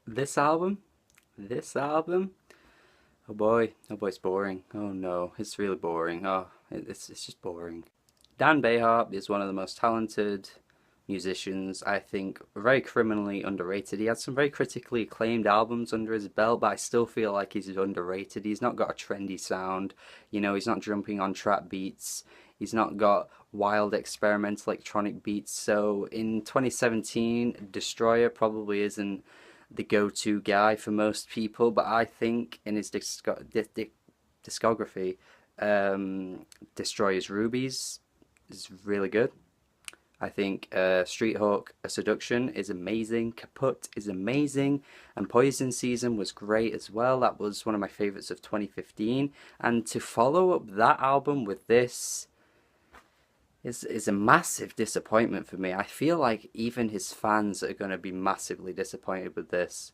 This album, oh boy, it's boring. Oh no, it's really boring. It's just boring. Dan Bejar is one of the most talented musicians, I think, very criminally underrated. He had some very critically acclaimed albums under his belt, but I still feel like he's underrated. He's not got a trendy sound, he's not jumping on trap beats. He's not got wild experimental electronic beats. So in 2017, Destroyer probably isn't the go-to guy for most people, but I think in his discography, Destroyer's Rubies is really good. I think Street Hawk, A Seduction is amazing. Kaput is amazing. And Poison Season was great as well. That was one of my favourites of 2015. And to follow up that album with this is a massive disappointment for me. I feel like even his fans are going to be massively disappointed with this.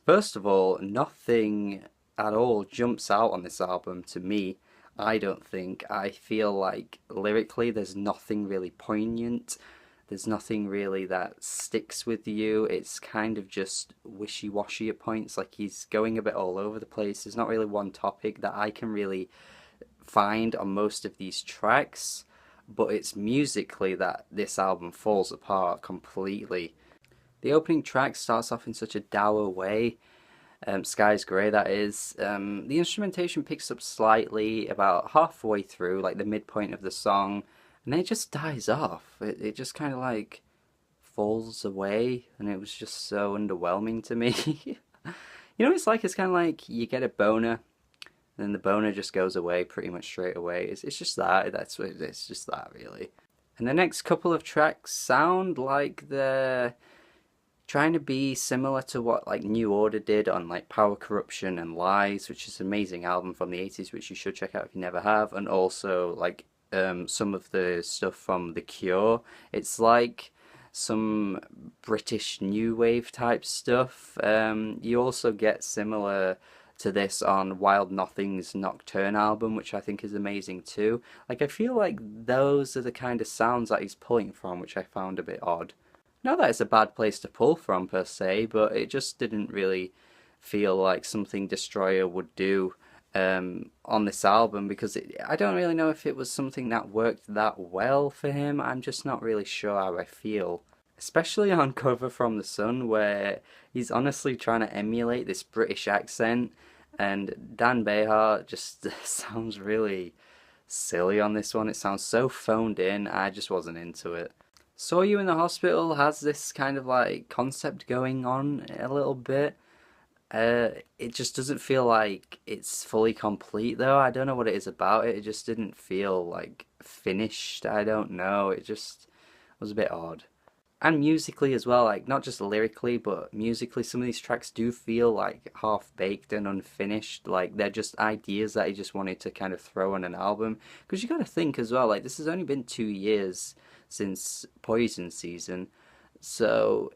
First of all, nothing at all jumps out on this album to me. I don't think. I feel like lyrically there's nothing really poignant. There's nothing really that sticks with you. It's kind of just wishy-washy at points. Like he's going a bit all over the place. There's not really one topic that I can really find on most of these tracks. But it's musically that this album falls apart completely. The opening track starts off in such a dour way. Sky's Grey, that is. The instrumentation picks up slightly about halfway through, like the midpoint of the song, and then it just dies off. It just kind of like falls away, and it was just so underwhelming to me. It's kind of like you get a boner, and then the boner just goes away pretty much straight away. It's just that. It's just that, really. And the next couple of tracks sound like they're trying to be similar to what like New Order did on like Power Corruption and Lies, which is an amazing album from the 80s, which you should check out if you never have, and also like some of the stuff from The Cure. It's like some British new wave type stuff. You also get similar to this on Wild Nothing's Nocturne album, which I think is amazing too. Like I feel like those are the kind of sounds that he's pulling from, which I found a bit odd. Not that it's a bad place to pull from per se, but it just didn't really feel like something Destroyer would do on this album because I don't really know if it was something that worked that well for him. I'm just not really sure how I feel. Especially on Cover from the Sun, where he's honestly trying to emulate this British accent, and Dan Bejar just sounds really silly on this one. It sounds so phoned in, I just wasn't into it. Saw You in the Hospital has this kind of like concept going on a little bit. It just doesn't feel like it's fully complete though. I don't know what it is about it. It just didn't feel like finished. I don't know. It just was a bit odd. And musically as well, like not just lyrically, but musically, some of these tracks do feel like half baked and unfinished. Like they're just ideas that he just wanted to kind of throw on an album. Because you got to think as well, like this has only been 2 years since Poison Season, so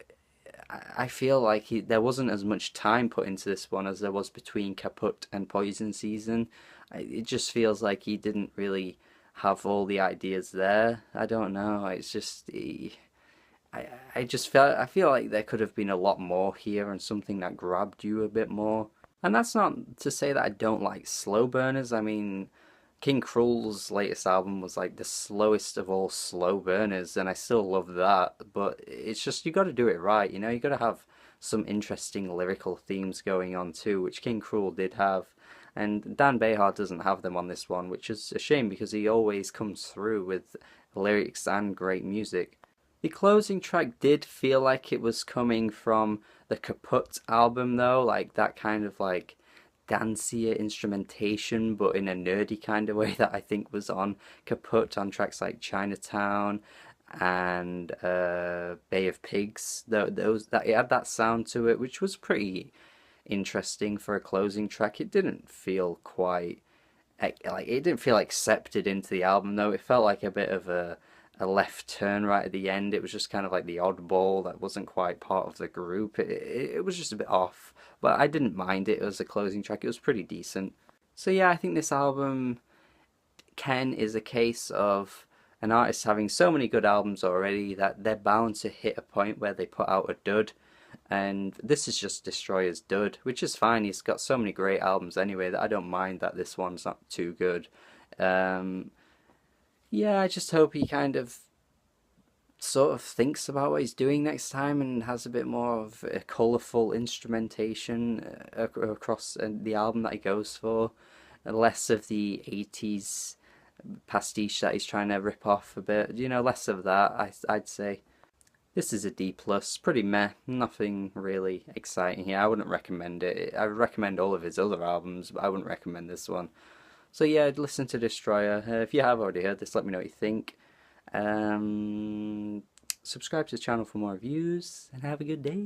I feel like there wasn't as much time put into this one as there was between Kaput and Poison Season. It just feels like he didn't really have all the ideas there. I don't know. It's just I feel like there could have been a lot more here and something that grabbed you a bit more. And that's not to say that I don't like slow burners. I mean, King Cruel's latest album was like the slowest of all slow burners, and I still love that. But it's just you got to do it right, you got to have some interesting lyrical themes going on too, which King Cruel did have. And Dan Bejar doesn't have them on this one, which is a shame because he always comes through with lyrics and great music. The closing track did feel like it was coming from the Kaput album though, like that kind of like dancier instrumentation, but in a nerdy kind of way that I think was on Kaput on tracks like Chinatown and Bay of Pigs. Those that it had that sound to it, which was pretty interesting for a closing track. It didn't feel quite like it didn't feel accepted into the album though. It felt like a bit of a left turn right at the end. It was just kind of like the oddball that wasn't quite part of the group. It was just a bit off, but I didn't mind it as a closing track. It was pretty decent. So yeah, I think this album, Ken, is a case of an artist having so many good albums already that they're bound to hit a point where they put out a dud. And this is just Destroyer's dud, which is fine. He's got so many great albums anyway that I don't mind that this one's not too good. Um, yeah, I just hope he kind of sort of thinks about what he's doing next time and has a bit more of a colourful instrumentation across the album that he goes for. Less of the 80s pastiche that he's trying to rip off a bit. You know, less of that, I'd say. This is a D plus, pretty meh, nothing really exciting here. I wouldn't recommend it. I would recommend all of his other albums, but I wouldn't recommend this one. So yeah, listen to Destroyer. If you have already heard this, let me know what you think. Um, Subscribe to the channel for more reviews, and have a good day.